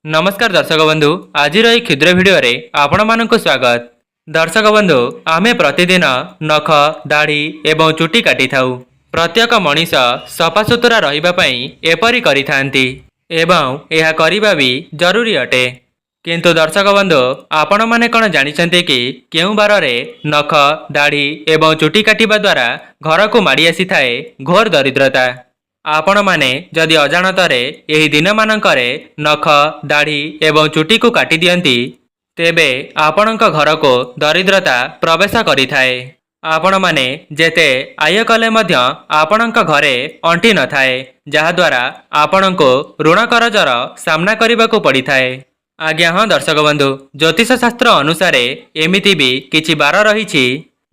नमस्कार दर्शक बंधु आज क्षुद्र भिडियो रे आपण मानक स्वागत। दर्शक बंधु आमे प्रतिदिन नख दाढ़ी एवं चुटी काटी थाउ। प्रत्येक मनीष सफासुतरा रहिबा पई एपरि करिथांती एवं यह करिबा भी जरूरी अटे। किंतु दर्शक बंधु आपण माने कौन जानिछन्ते कि केउ बार रे नख दाढ़ी एवं चुटी काटिबा द्वारा घर को माड़ी आसी थाए घोर दरिद्रता। आपण माने जदि अजाणतारे एही दिन मानकरे नख दाढ़ी एवं चुटी को काटी दियंती तेबे आपणक घर को दरिद्रता प्रवेश करि थाए। आपण माने जेते आय कले मध्य आपणक घरे अंटी न थाए जहा द्वारा आपणको ऋण करजर सामना करबाको पड़ी थाए। आज्ञा हाँ दर्शक बंधु ज्योतिष शास्त्र अनुसार एमिति भी किछि बार रहिछि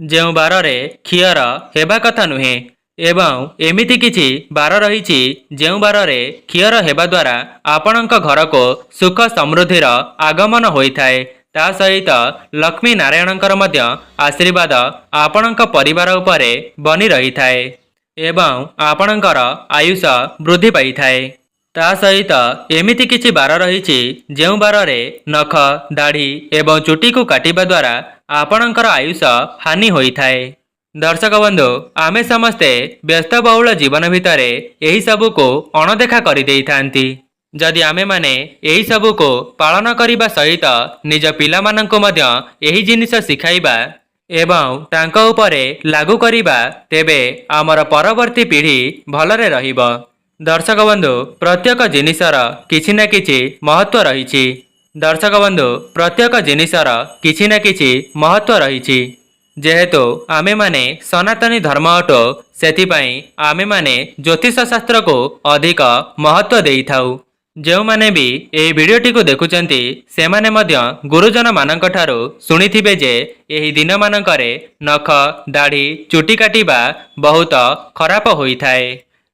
जेउ बार रे खियर हेबा कथा नुहे एवं एमिति किछि बार रहिछि जेउ बार रे खियर हेबा द्वारा आपणक घर को सुख समृद्धिर आगमन होइथाए। ता सहित लक्ष्मी नारायणकर मध्य आशीर्वाद आपणक परिवार उपरे बनी रही थाए एवं आपणकर आयुष वृद्धि पाई थाए। ता सहित एमिति किछि बार रहिछि जेउ बार रे नख दाढ़ी एवं चुटी को काटिबा द्वारा आपणकर आयुष हानि होइथाए। दर्शक बंधु आमे समस्ते व्यस्तबहुल जीवन भितर एही सबु को अणदेखा करि देइथांती। जदि आमे माने एही सबु को पालन करिबा सहित निज पिला माननको मध्य एही जिनिस सिखाइबा एवं तांको उपरे लागू करिबा तेबे आमर परवर्ती पीढ़ी भलरे रहिबो। दर्शक बंधु प्रत्येक जिनिसर किछि ना किछि महत्व रहिछि। दर्शक बंधु प्रत्येक जिनिसर किछि ना किछि महत्व रहिछि। जेहेतु आमे माने सनातनी धर्म अटो सेथिपाई आमे माने ज्योतिष शास्त्र को अधिक महत्व देई थाउ। जेउ माने भी एही वीडियोटी को देखुचंती से माने मध्य गुरुजन मानक ठारो सुनिथिबे जे एही दिन मानकरे नख दाढ़ी चुटी काटिबा बहुत खराब होई थाए।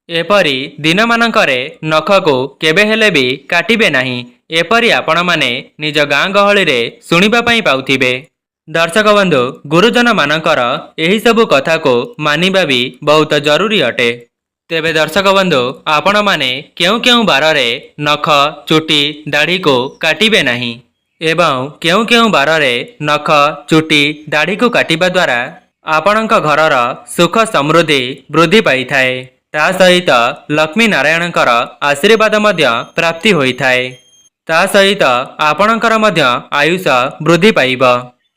एपरी दिन मानकरे नख को केबे हेले भी काटिबे नाही एपरी आपण माने निज गाँ गहली रे सुनिबा पई पाउथिबे। दर्शक बंधु गुरुजन मानकर एही सबु कथा को मानिबा भी बहुत जरूरी अटे। तेबे दर्शक बंधु आपण माने केउ केउ बार रे नख चुटी दाढ़ी को काटिबे नाही एवं केउ केउ बार रे नख चुटी दाढ़ी को काटिबा द्वारा आपणक घरर सुख समृद्धि वृद्धि पाई थाए। ता सहित लक्ष्मी नारायणकर आशीर्वाद मध्य प्राप्ति होई थाए। ता सहित आपणकर मध्य आयुष वृद्धि पाइबो।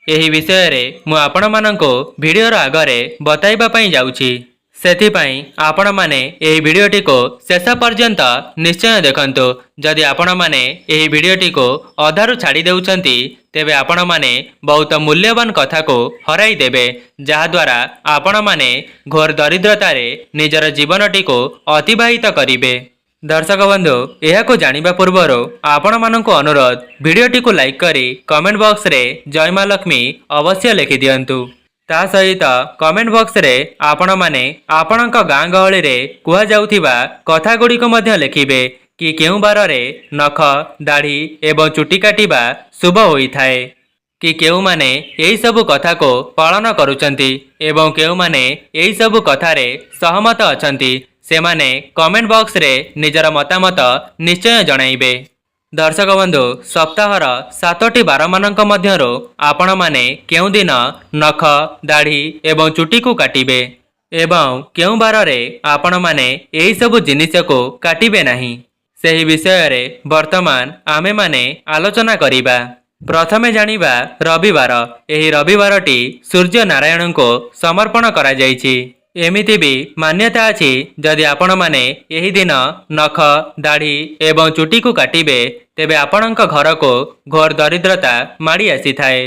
एही विषय रे मु आपण माननको वीडियो आगरे बताइबा पई जाउछि। सेथिपाई आपण माने एही वीडियोटी को शेष पर्यंत निश्चय देखंतु। जदि आपण माने एही वीडियोटी को अधारु छाड़ी देउछंती तेबे आपण माने बहुत मूल्यवान कथा को हराई देबे जहा द्वारा आपण माने घोर दरिद्रता रे निजर जीवनटी को अतिबाहित करिवे। दर्शक बंधु यह को जानिबा पूर्वर आपण माननको अनुरोध वीडियोटी को लाइक करी कमेंट बॉक्स रे जय मां लक्ष्मी अवश्य लिखि दियंतु। ता सहित कमेंट बॉक्स रे आपण माने आपणक गाँ गहली रे कुहा जाउथिबा कथा गुड़िक मध्य लिखिबे कि केउ बार रे नख दाढ़ी एवं चुटी काटिबा शुभ होई थाए कि केउ माने एही सबु कथा को पालन करूचंती एवं केउ माने एही सबु कथा रे सहमत अछंती से माने कमेंट बॉक्स रे निजर मतामत निश्चय जणाइबे। दर्शक बंधु सप्ताहर 7टी बार मानक मध्यरो आपण माने केउ दिन नख दाढ़ी एवं चुटी को काटिबे एवं केउ बार रे आपण माने एही सबु जिनिस को काटिबे नाही सेही विषय रे वर्तमान आमे माने आलोचना करिबा। प्रथमे जानिबा रविवार। एही रविवारटी सूर्य नारायण को समर्पण करा जायछि। एमिति भी मान्यता अछि जदि आपण माने एही दिन नख दाढ़ी एवं चुटी को काटिबे तेबे आपणक घर को घोर दरिद्रता माड़ी आसी थाए।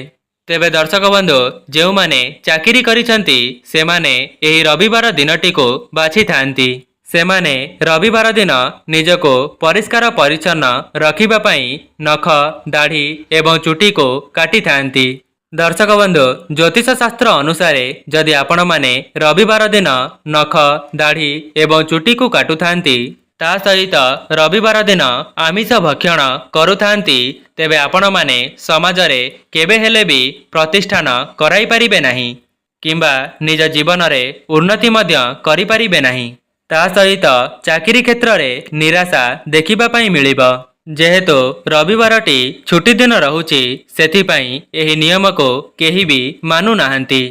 तेबे दर्शक बंधु जेउ माने चाकिरी करिसंती से माने एही रविवार दिनटी को बाछि थांती। से माने रविवार दिन निजको परिष्कार परिच्छन्न रखिबा पई नख दाढ़ी एवं चुटी को काटी थांती। दर्शक बंधु ज्योतिष शास्त्र अनुसार जदि आपण माने रविवार दिन नख दाढ़ी एवं चुटी को काटुथांती ता सहित रविवार दिन आमिष भक्षण करुथांती तेबे आपण माने समाज रे केबे हेले भी प्रतिष्ठान कराई परिबे नाही किंबा निज जीवन रे उन्नति मध्य करि परिबे नाही। ता सहित चाकिरी क्षेत्र रे निराशा देखिबा पई मिलिबो। ଯେହେତୁ ରବିବାରଟି ଛୁଟି ଦିନ ରହୁଛି ସେଥିପାଇଁ ଏହି ନିୟମକୁ କେହି ବି ମାନୁନାହାନ୍ତି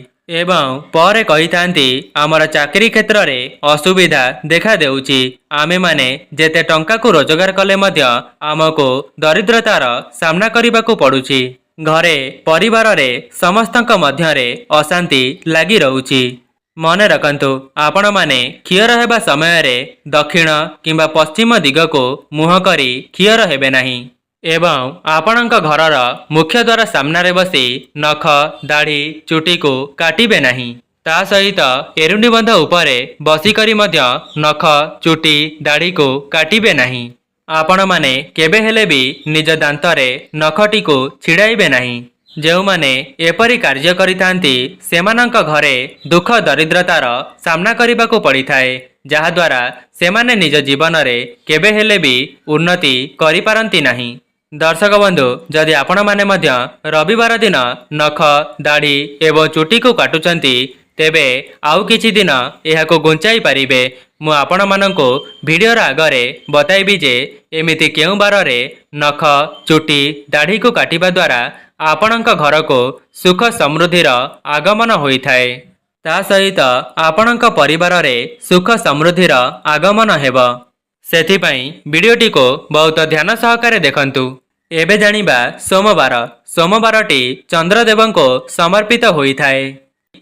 ଏବଂ ପରେ କହିଥାନ୍ତି ଆମର ଚାକିରି କ୍ଷେତ୍ରରେ ଅସୁବିଧା ଦେଖାଦେଉଛି। ଆମେମାନେ ଯେତେ ଟଙ୍କାକୁ ରୋଜଗାର କଲେ ମଧ୍ୟ ଆମକୁ ଦରିଦ୍ରତାର ସାମ୍ନା କରିବାକୁ ପଡୁଛି। ଘରେ ପରିବାରରେ ସମସ୍ତଙ୍କ ମଧ୍ୟରେ ଅଶାନ୍ତି ଲାଗି ରହୁଛି। ମନେ ରଖନ୍ତୁ, ଆପଣମାନେ ଖିଅର ହେବା ସମୟରେ ଦକ୍ଷିଣ କିମ୍ବା ପଶ୍ଚିମ ଦିଗକୁ ମୁହଁ କରି ଖିଅର ହେବେ ନାହିଁ ଏବଂ ଆପଣଙ୍କ ଘରର ମୁଖ୍ୟ ଦ୍ୱାର ସାମ୍ନାରେ ବସି ନଖ ଦାଢ଼ି ଚୁଟିକୁ କାଟିବେ ନାହିଁ। ତା ସହିତ ଏରୁଣ୍ଡି ବନ୍ଧ ଉପରେ ବସିକରି ମଧ୍ୟ ନଖ ଚୁଟି ଦାଢ଼ିକୁ କାଟିବେ ନାହିଁ। ଆପଣମାନେ କେବେ ହେଲେ ବି ନିଜ ଦାନ୍ତରେ ନଖଟିକୁ ଛିଡ଼ାଇବେ ନାହିଁ। ଯେଉଁମାନେ ଏପରି କାର୍ଯ୍ୟ କରିଥାନ୍ତି ସେମାନଙ୍କ ଘରେ ଦୁଃଖ ଦରିଦ୍ରତାର ସାମ୍ନା କରିବାକୁ ପଡ଼ିଥାଏ, ଯାହାଦ୍ୱାରା ସେମାନେ ନିଜ ଜୀବନରେ କେବେ ହେଲେ ବି ଉନ୍ନତି କରିପାରନ୍ତି ନାହିଁ। ଦର୍ଶକ ବନ୍ଧୁ, ଯଦି ଆପଣମାନେ ମଧ୍ୟ ରବିବାର ଦିନ ନଖ ଦାଢ଼ି ଏବଂ ଚୁଟିକୁ କାଟୁଛନ୍ତି ତେବେ ଆଉ କିଛି ଦିନ ଏହାକୁ ଘୁଞ୍ଚାଇ ପାରିବେ। ମୁଁ ଆପଣମାନଙ୍କୁ ଭିଡ଼ିଓର ଆଗରେ ବତାଇବି ଯେ ଏମିତି କେଉଁ ବାରରେ ନଖ ଚୁଟି ଦାଢ଼ିକୁ କାଟିବା ଦ୍ୱାରା ଆପଣଙ୍କ ଘରକୁ ସୁଖ ସମୃଦ୍ଧିର ଆଗମନ ହୋଇଥାଏ। ତା ସହିତ ଆପଣଙ୍କ ପରିବାରରେ ସୁଖ ସମୃଦ୍ଧିର ଆଗମନ ହେବ। ସେଥିପାଇଁ ଭିଡ଼ିଓଟିକୁ ବହୁତ ଧ୍ୟାନ ସହକାରେ ଦେଖନ୍ତୁ। ଏବେ ଜାଣିବା ସୋମବାର। ସୋମବାରଟି ଚନ୍ଦ୍ରଦେବଙ୍କୁ ସମର୍ପିତ ହୋଇଥାଏ।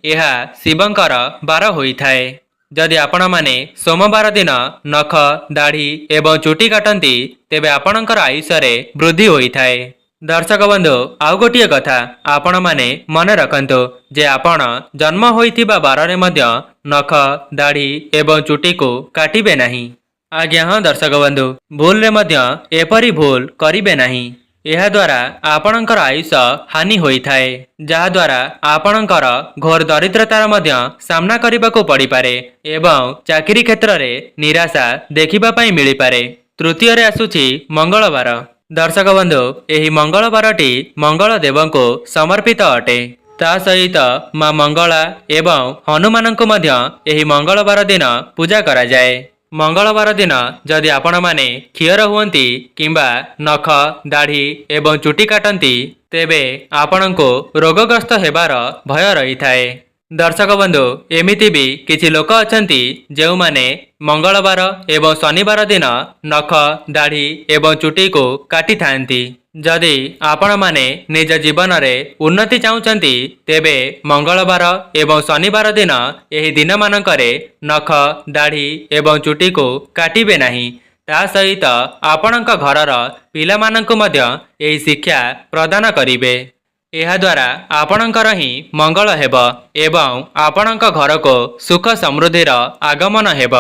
ଏହା ଶିବଙ୍କର ବାର ହୋଇଥାଏ। ଯଦି ଆପଣମାନେ ସୋମବାର ଦିନ ନଖ ଦାଢ଼ି ଏବଂ ଚୁଟି କାଟନ୍ତି ତେବେ ଆପଣଙ୍କର ଆୟୁଷରେ ବୃଦ୍ଧି ହୋଇଥାଏ। ଦର୍ଶକ ବନ୍ଧୁ, ଆଉ ଗୋଟିଏ କଥା ଆପଣମାନେ ମନେ ରଖନ୍ତୁ ଯେ ଆପଣ ଜନ୍ମ ହୋଇଥିବା ବାରରେ ମଧ୍ୟ ନଖ ଦାଢ଼ି ଏବଂ ଚୁଟିକୁ କାଟିବେ ନାହିଁ। ଆଜ୍ଞା ହଁ ଦର୍ଶକ ବନ୍ଧୁ, ଭୁଲରେ ମଧ୍ୟ ଏପରି ଭୁଲ କରିବେ ନାହିଁ। ଏହାଦ୍ୱାରା ଆପଣଙ୍କର ଆୟୁଷ ହାନି ହୋଇଥାଏ, ଯାହାଦ୍ୱାରା ଆପଣଙ୍କର ଘୋର ଦରିଦ୍ରତାର ମଧ୍ୟ ସାମ୍ନା କରିବାକୁ ପଡ଼ିପାରେ ଏବଂ ଚାକିରି କ୍ଷେତ୍ରରେ ନିରାଶା ଦେଖିବା ପାଇଁ ମିଳିପାରେ। ତୃତୀୟରେ ଆସୁଛି ମଙ୍ଗଳବାର। ଦର୍ଶକ ବନ୍ଧୁ, ଏହି ମଙ୍ଗଳବାରଟି ମଙ୍ଗଳ ଦେବଙ୍କୁ ସମର୍ପିତ ଅଟେ। ତା ସହିତ ମା ମଙ୍ଗଳା ଏବଂ ହନୁମାନଙ୍କୁ ମଧ୍ୟ ଏହି ମଙ୍ଗଳବାର ଦିନ ପୂଜା କରାଯାଏ। ମଙ୍ଗଳବାର ଦିନ ଯଦି ଆପଣମାନେ ଖିଅର ହୁଅନ୍ତି କିମ୍ବା ନଖ ଦାଢ଼ି ଏବଂ ଚୁଟି କାଟନ୍ତି ତେବେ ଆପଣଙ୍କୁ ରୋଗଗ୍ରସ୍ତ ହେବାର ଭୟ ରହିଥାଏ। ଦର୍ଶକ ବନ୍ଧୁ, ଏମିତି ବି କିଛି ଲୋକ ଅଛନ୍ତି ଯେଉଁମାନେ ମଙ୍ଗଳବାର ଏବଂ ଶନିବାର ଦିନ ନଖ ଦାଢ଼ି ଏବଂ ଚୁଟିକୁ କାଟିଥାନ୍ତି। ଯଦି ଆପଣମାନେ ନିଜ ଜୀବନରେ ଉନ୍ନତି ଚାହୁଁଛନ୍ତି ତେବେ ମଙ୍ଗଳବାର ଏବଂ ଶନିବାର ଦିନ ଏହି ଦିନମାନଙ୍କରେ ନଖ ଦାଢ଼ି ଏବଂ ଚୁଟିକୁ କାଟିବେ ନାହିଁ। ତା ସହିତ ଆପଣଙ୍କ ଘରର ପିଲାମାନଙ୍କୁ ମଧ୍ୟ ଏହି ଶିକ୍ଷା ପ୍ରଦାନ କରିବେ। ଏହାଦ୍ୱାରା ଆପଣଙ୍କର ହିଁ ମଙ୍ଗଳ ହେବ ଏବଂ ଆପଣଙ୍କ ଘରକୁ ସୁଖ ସମୃଦ୍ଧିର ଆଗମନ ହେବ।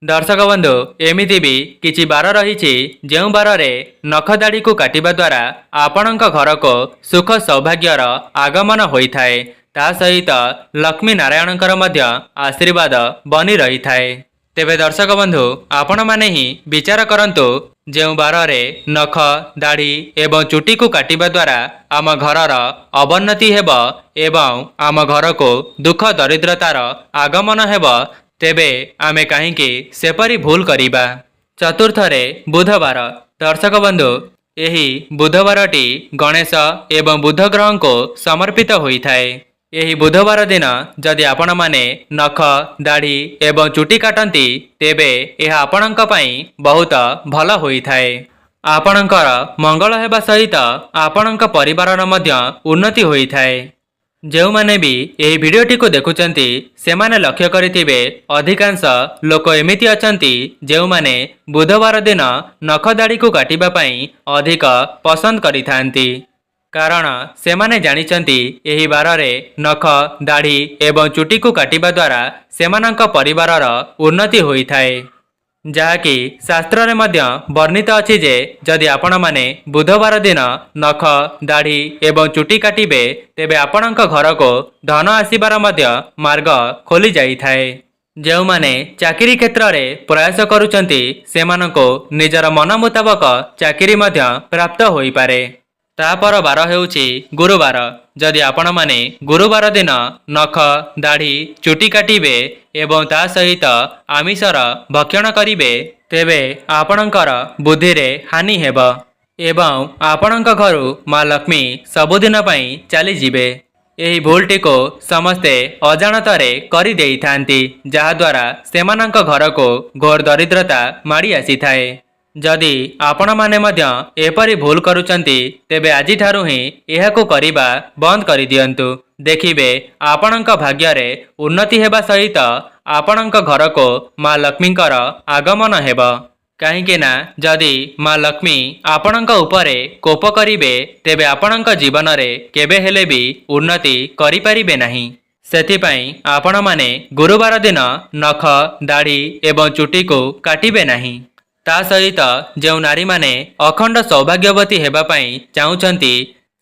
ଦର୍ଶକ ବନ୍ଧୁ, ଏମିତି ବି କିଛି ବାର ରହିଛି ଯେଉଁ ବାରରେ ନଖ ଦାଢ଼ିକୁ କାଟିବା ଦ୍ୱାରା ଆପଣଙ୍କ ଘରକୁ ସୁଖ ସୌଭାଗ୍ୟର ଆଗମନ ହୋଇଥାଏ। ତା ସହିତ ଲକ୍ଷ୍ମୀ ନାରାୟଣଙ୍କର ମଧ୍ୟ ଆଶୀର୍ବାଦ ବନି ରହିଥାଏ। ତେବେ ଦର୍ଶକ ବନ୍ଧୁ, ଆପଣମାନେ ହିଁ ବିଚାର କରନ୍ତୁ ଯେଉଁ ବାରରେ ନଖ ଦାଢ଼ି ଏବଂ ଚୁଟିକୁ କାଟିବା ଦ୍ୱାରା ଆମ ଘରର ଅବନ୍ନତି ହେବ ଏବଂ ଆମ ଘରକୁ ଦୁଃଖ ଦରିଦ୍ରତାର ଆଗମନ ହେବ, ତେବେ ଆମେ କାହିଁକି ସେପରି ଭୁଲ କରିବା। ଚତୁର୍ଥରେ ବୁଧବାର। ଦର୍ଶକ ବନ୍ଧୁ, ଏହି ବୁଧବାରଟି ଗଣେଶ ଏବଂ ବୁଧ ଗ୍ରହଙ୍କୁ ସମର୍ପିତ ହୋଇଥାଏ। ଏହି ବୁଧବାର ଦିନ ଯଦି ଆପଣମାନେ ନଖ ଦାଢ଼ି ଏବଂ ଚୁଟି କାଟନ୍ତି ତେବେ ଏହା ଆପଣଙ୍କ ପାଇଁ ବହୁତ ଭଲ ହୋଇଥାଏ। ଆପଣଙ୍କର ମଙ୍ଗଳ ହେବା ସହିତ ଆପଣଙ୍କ ପରିବାରର ମଧ୍ୟ ଉନ୍ନତି ହୋଇଥାଏ। ଯେଉଁମାନେ ବି ଏହି ଭିଡ଼ିଓଟିକୁ ଦେଖୁଛନ୍ତି ସେମାନେ ଲକ୍ଷ୍ୟ କରିଥିବେ ଅଧିକାଂଶ ଲୋକ ଏମିତି ଅଛନ୍ତି ଯେଉଁମାନେ ବୁଧବାର ଦିନ ନଖ ଦାଢ଼ିକୁ କାଟିବା ପାଇଁ ଅଧିକ ପସନ୍ଦ କରିଥାନ୍ତି। କାରଣ ସେମାନେ ଜାଣିଛନ୍ତି ଏହି ବାରରେ ନଖ ଦାଢ଼ି ଏବଂ ଚୁଟିକୁ କାଟିବା ଦ୍ୱାରା ସେମାନଙ୍କ ପରିବାରର ଉନ୍ନତି ହୋଇଥାଏ। ଯାହାକି ଶାସ୍ତ୍ରରେ ମଧ୍ୟ ବର୍ଣ୍ଣିତ ଅଛି ଯେ ଯଦି ଆପଣମାନେ ବୁଧବାର ଦିନ ନଖ ଦାଢ଼ି ଏବଂ ଚୁଟି କାଟିବେ ତେବେ ଆପଣଙ୍କ ଘରକୁ ଧନ ଆସିବାର ମଧ୍ୟ ମାର୍ଗ ଖୋଲି ଯାଇଥାଏ। ଯେଉଁମାନେ ଚାକିରି କ୍ଷେତ୍ରରେ ପ୍ରୟାସ କରୁଛନ୍ତି ସେମାନଙ୍କୁ ନିଜର ମନ ମୁତାବକ ଚାକିରି ମଧ୍ୟ ପ୍ରାପ୍ତ ହୋଇପାରେ। ତାପର ବାର ହେଉଛି ଗୁରୁବାର। ଯଦି ଆପଣମାନେ ଗୁରୁବାର ଦିନ ନଖ ଦାଢ଼ି ଚୁଟି କାଟିବେ ଏବଂ ତା ସହିତ ଆମିଷର ଭକ୍ଷଣ କରିବେ ତେବେ ଆପଣଙ୍କର ବୁଦ୍ଧିରେ ହାନି ହେବ। एवं आपणଙ୍କ घरु माँ लक्ष्मी सबुदिन पई चलीजिबे। एही भूलटिको समस्ते अजाणतारे करि देइथांती, जहाद्वारा सेमानଙ୍କ घरको घोर दरिद्रता माड़ी आसीथाए। जदि आपण माने मध्य एपरि भूल करूचंती तेबे आजि ठारू ही एहाको करिबा बंद करि दियंतु। देखिबे आपणଙ୍କ भाग्यरे उन्नति हेबा सहित आपणଙ୍କ घरको माँ लक्ष्मींकर आगमन हेब। काहेकि ना जदि माँ लक्ष्मी आपणଙ୍କ उपरे कोप करिबे तेबे आपणଙ୍କ जीवन रे केबे हेले भी उन्नति करि परिबे नाही। सेथिपई आपण माने गुरुवार दिन नख दाढ़ी एवं चुटी को काटिबे नाही। ता सहित जो नारी माने अखंड सौभाग्यवती हेबा पई चाहुचंती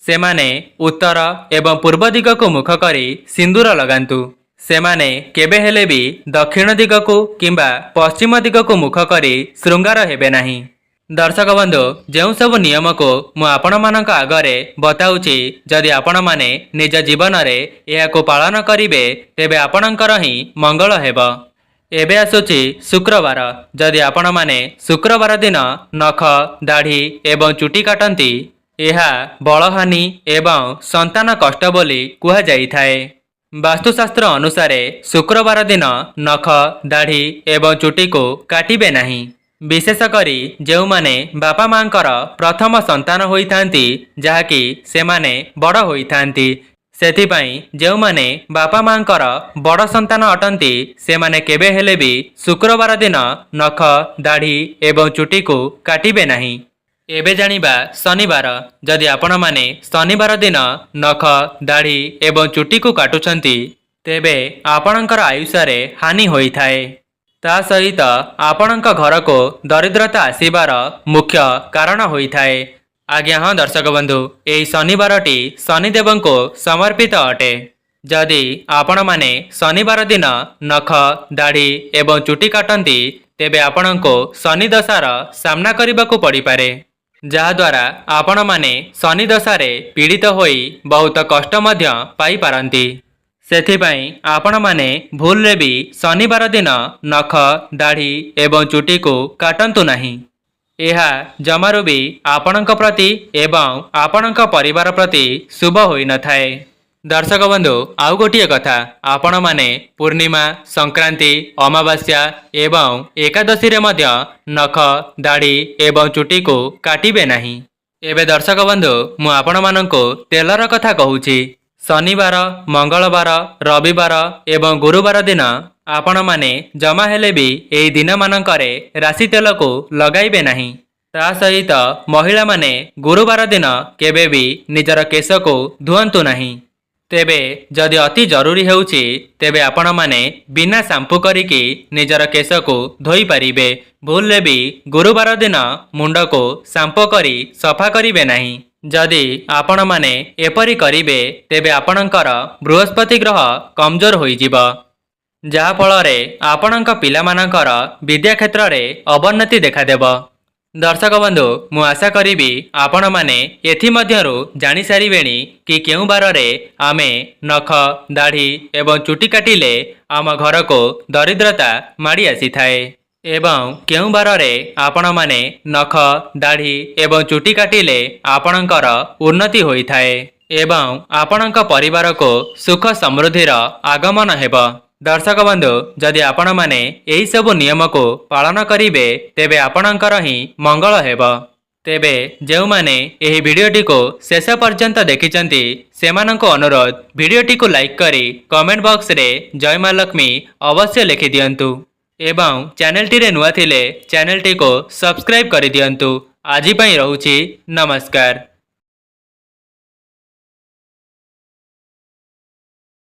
सेमाने उत्तर एवं पूर्व दिग को मुख करी सिंदूर लगांतु। सेमाने केबे हेले भी दक्षिण दिग को किंबा पश्चिम दिग को मुख करी श्रृंगार हेबे नाही। दर्शक बंधु जो सब नियम को मु आपण मानक आगरे बताउची, जदि आपण माने निज जीवन रे एहा को पालन करिवे तेबे आपणकर ही मंगल हेब। एबे आसुची शुक्रवार। जदि आपण माने शुक्रवार दिन नख दाढ़ी एवं चुटी काटंती एहा बलहानि एवं संतान कष्ट बोली कुहा जाइथाए। वास्तुशास्त्र अनुसार शुक्रवार दिन नख दाढ़ी एवं चुटी को काटिबे नाही। विशेष करी जो माने बापा मांकर प्रथम संतान होइथांती, जहाकी सेमाने बड़ होइथांती, सेथिपई जो माने बापा मांकर बड़ संतान अटंती सेमाने केबे हेले भी शुक्रवार दिन नख दाढ़ी एवं चुटी को काटिबे नाही। एबे जानिबा शनिवार। जदि आपण माने शनिवार दिन नख दाढ़ी एवं चुटी को काटुचंती तेबे आपणकर आयुष्य हानि होइथाए। ता सहित आपणଙ୍କ घर को दरिद्रता आसीबार मुख्य कारण होइथाए। आज्ञा हाँ दर्शक बंधु, यही शनिवारटी शनिदेव को समर्पित अटे। जदि आपण माने शनिवार दिन नख दाढ़ी एवं चुटी काटंती तेबे आपणको शनि दशार सामना करबाकू पड़ी पारे, जहाद्वारा आपण माने शनि दशारे पीड़ित होई बहुत कष्ट मध्य पाई पारंती। सेथिपई आपण माने भूल रे भी शनिवार दिन नख दाढ़ी एवं चुटी को काटंतु नाही। एहा जमारू भी आपणଙ୍କ प्रति एवं आपणଙ୍କ परिवार प्रति शुभ होई न थाए। दर्शक बंधु आउ गोटिए कथा, आपण माने पूर्णिमा संक्रांति अमावास्या एवं एकादशी रे मध्य नख दाढ़ी एवं चुटी को काटिबे नाही। एबे दर्शक बंधु मु आपण माननको तेलर कथा कहूची। शनिवार मंगलवार रविवार एवं गुरुवार दिन आपण माने जमा हेले भी एही दिन मानकरे राशि तेल को लगाइबे नाही। ता सहित महिला माने गुरुवार दिन केबे भी निजर केश को धुअंतु नाही। तेबे जदि अति जरूरी हेउची तेबे आपण माने बिना शैम्पू करिकी निजर केश को धोई पारिबे। भूलले भी गुरुवार दिन मुंड को शैम्पू करी सफा करिबे नाही। जदि आपण माने एपरि करिबे तेबे आपणकर बृहस्पति ग्रह कमजोर होइजिब, जहा फलरे आपणଙ୍କ पिलामानଙ୍କର विद्या क्षेत्र रे अवन्नति देखादेब। दर्शक बंधु मु आशा करिबी आपण माने एथि मध्यरु जानि सारिबेणी कि केउ बार रे आमे नख दाढ़ी एवं चुटी काटिले आम घर को दरिद्रता माड़ी आसी थाए एवं केउ बार रे आपण माने नख दाढ़ी एवं चुटी काटिले आपणकर उन्नति होई थाए एवं आपणଙ୍କ परिवार को सुख समृद्धिर आगमन हेब। दर्शक बंधु जदि आपण माने एही सब नियम को पालन करिवे तेबे आपणकर ही मंगल हेब। तेबे जो माने एही वीडियोटी को शेष पर्यंत देखिचंती सेमानंको अनुरोध वीडियोटी को लाइक करी कमेंट बॉक्स रे जय मां लक्ष्मी अवश्य लिखि दियंतु एवं चैनलटी रे नुआ थिले चैनलटी को सब्सक्राइब करि दियंतु। आजि पई रहूची नमस्कार।